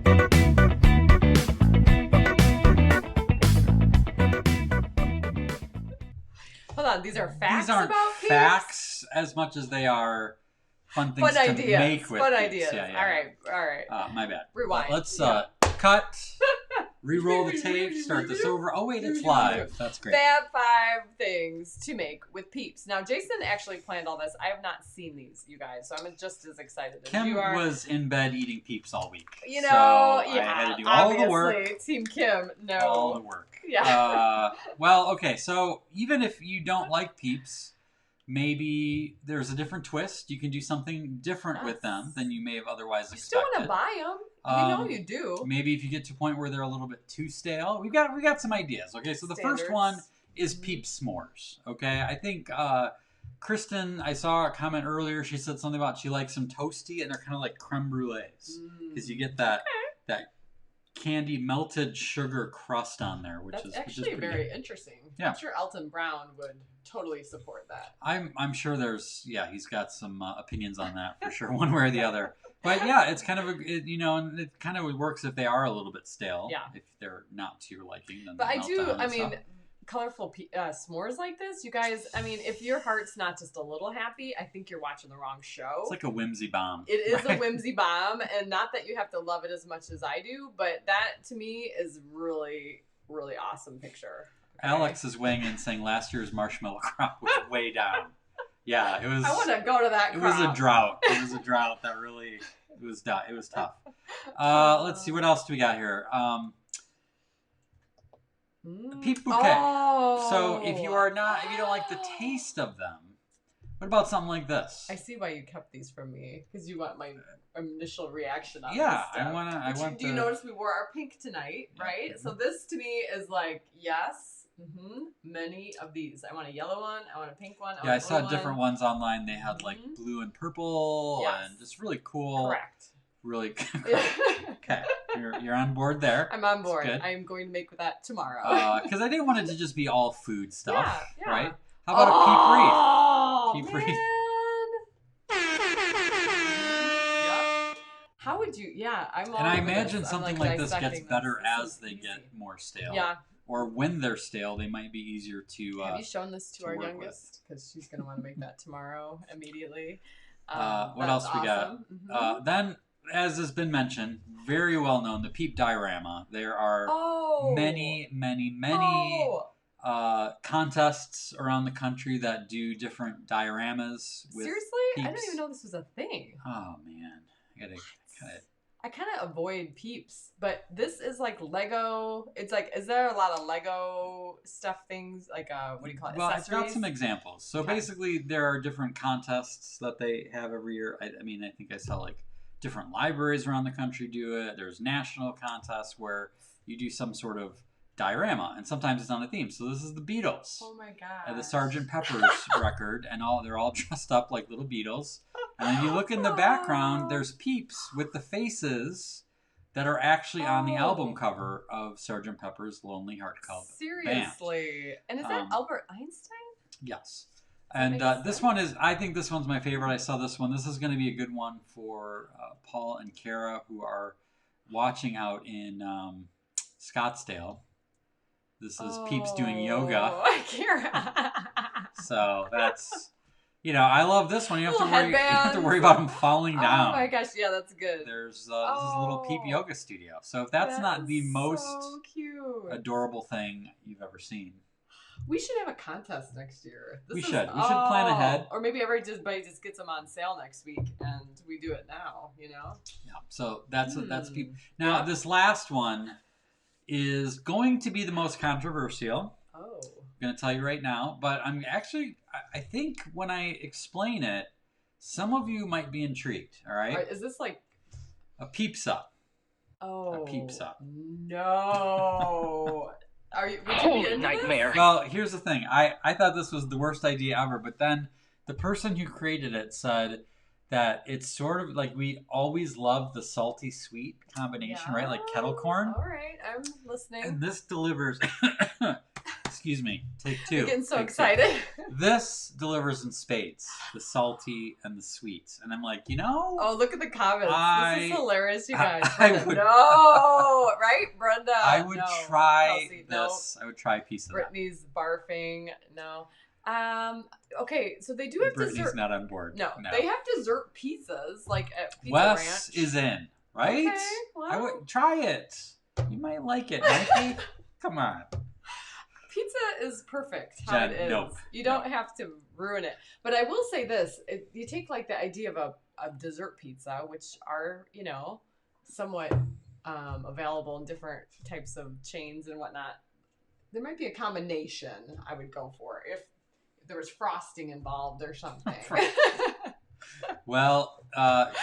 Hold on, these are facts. These aren't about Peeps? facts as much as they are fun things to make with Fun Peeps. ideas. Yeah. All right. My bad. Rewind. Let's cut, re-roll the tape, start this over. Oh wait, it's live. That's great. Fab 5 things to make with Peeps. Now, Jason actually planned all this. I have not seen these, you guys, so I'm just as excited as Kim you are. was in bed eating Peeps all week. You know, so yeah, I had to do all the work. Team Kim, no. All the work. Yeah. Well, okay, so even if you don't like Peeps, maybe there's a different twist. You can do something different with them than you may have otherwise expected. You still want to buy them. You know you do. Maybe if you get to a point where they're a little bit too stale. We got some ideas. Okay, so the first one is Peeps S'mores. Okay, I think Kristen, I saw a comment earlier. She said something about she likes them toasty, and they're kind of like creme brulees because you get that candy melted sugar crust on there, which is actually very good. interesting. Yeah. I'm sure Elton Brown would totally support that. I'm sure he's got some opinions on that for sure, one way or the other. But yeah, it's kind of and it kind of works if they are a little bit stale. Yeah. If they're not to your liking, then. But colorful s'mores like this, you guys. I mean, if your heart's not just a little happy, I think you're watching the wrong show. It's like a whimsy bomb. It is a whimsy bomb, and not that you have to love it as much as I do, but that to me is really, really awesome picture. Okay. Alex is weighing in saying last year's marshmallow crop was way down. Yeah, it was. I want to go to that crop. It was a drought. It was a drought that really. It was tough. Let's see what else do we got here. Peep bouquet. Oh. So if you don't like the taste of them, what about something like this? I see why you kept these from me because you want my initial reaction on this stuff. Do you notice we wore our pink tonight, right? Mm-hmm. So this to me is like yes, many of these. I want a yellow one. I want a pink one. I saw different ones online. They had like blue and purple and just really cool. Correct. Really okay. You're on board there. I'm on board. I'm going to make with that tomorrow. Because I didn't want it to just be all food stuff, right? How about a peep wreath? Peep wreath. Yep. How would you? Yeah, I'm. And I imagine something like this gets better as they get more stale. Yeah. Or when they're stale, they might be easier to. Have you shown this to our youngest? Because she's going to want to make that tomorrow immediately. What else we got? Then. As has been mentioned, very well known, the Peep Diorama. There are many contests around the country that do different dioramas. With Seriously? Peeps. I didn't even know this was a thing. Oh, man. I kind of avoid Peeps, but this is like Lego. It's like, is there a lot of Lego stuff things? Like, what do you call it? Well, accessories? I've got some examples. So basically, there are different contests that they have every year. I think I saw like different libraries around the country do it. There's national contests where you do some sort of diorama, and sometimes it's on a theme. So this is the Beatles. Oh my god! The Sgt. Pepper's record, and they're all dressed up like little Beatles. And then you look in the background, there's Peeps with the faces that are actually on the album cover of Sgt. Pepper's Lonely Heart Club Band. Seriously, and is that Albert Einstein? Yes. And this one I think this one's my favorite. I saw this one. This is going to be a good one for Paul and Kara, who are watching out in Scottsdale. This is Peeps doing yoga. Kara. So that's, I love this one. You don't have to worry about them falling down. Oh my gosh, yeah, that's good. There's this is a little Peep Yoga studio. So if that's not the most cute, adorable thing you've ever seen. We should have a contest next year. We should plan ahead. Or maybe everybody just gets them on sale next week and we do it now, Yeah. So that's Peep. Now, this last one is going to be the most controversial. Oh. I'm going to tell you right now. But I think when I explain it, some of you might be intrigued. All right? Is this like a Pizza? Oh. A Pizza. No. Holy nightmare. Well, here's the thing. I thought this was the worst idea ever, but then the person who created it said that it's sort of like we always love the salty sweet combination, right? Like kettle corn. All right, I'm listening. And this delivers excuse me. Take two. I'm getting so Take excited. Two. This delivers in spades, the salty and the sweet. And I'm like, Oh, look at the comments. This is hilarious, you guys. Would, no, right, Brenda? I would try Kelsey, this. No. I would try a piece of Brittany's barfing. No. Okay, so they do have Brittany's dessert. not on board. No, they have dessert pizzas like at Pizza Wes Ranch. is in, right? Okay, well. I would try it. You might like it, Mikey. Come on. Pizza is perfect how Jen, it is. Nope. You don't have to ruin it. But I will say this: you take like the idea of a dessert pizza, which are somewhat available in different types of chains and whatnot. There might be a combination I would go for if there was frosting involved or something. Well,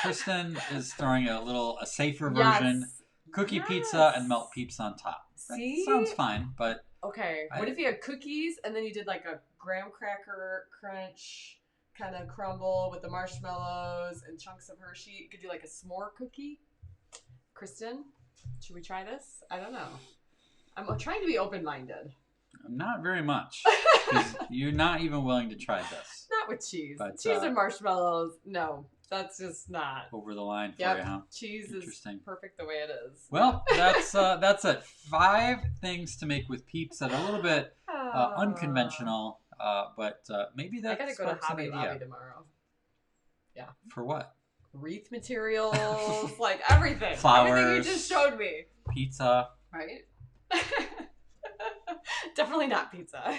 Kristen is throwing a safer version. Cookie pizza and melt peeps on top. See? That sounds fine, but... Okay, what if you had cookies and then you did like a graham cracker crunch kind of crumble with the marshmallows and chunks of Hershey? You could do like a s'more cookie. Kristen, should we try this? I don't know. I'm trying to be open-minded. Not very much. 'Cause you're not even willing to try this. Not with cheese. But, cheese and marshmallows, no. That's just not. Over the line for Yep. you, huh? Cheese is perfect the way it is. Well, that's it. 5 things to make with Peeps that are a little bit unconventional, but maybe that's I gotta go to Hobby Lobby tomorrow. Yeah. For what? Wreath materials, like everything. Flowers. Everything you just showed me. Pizza. Right? Definitely not pizza.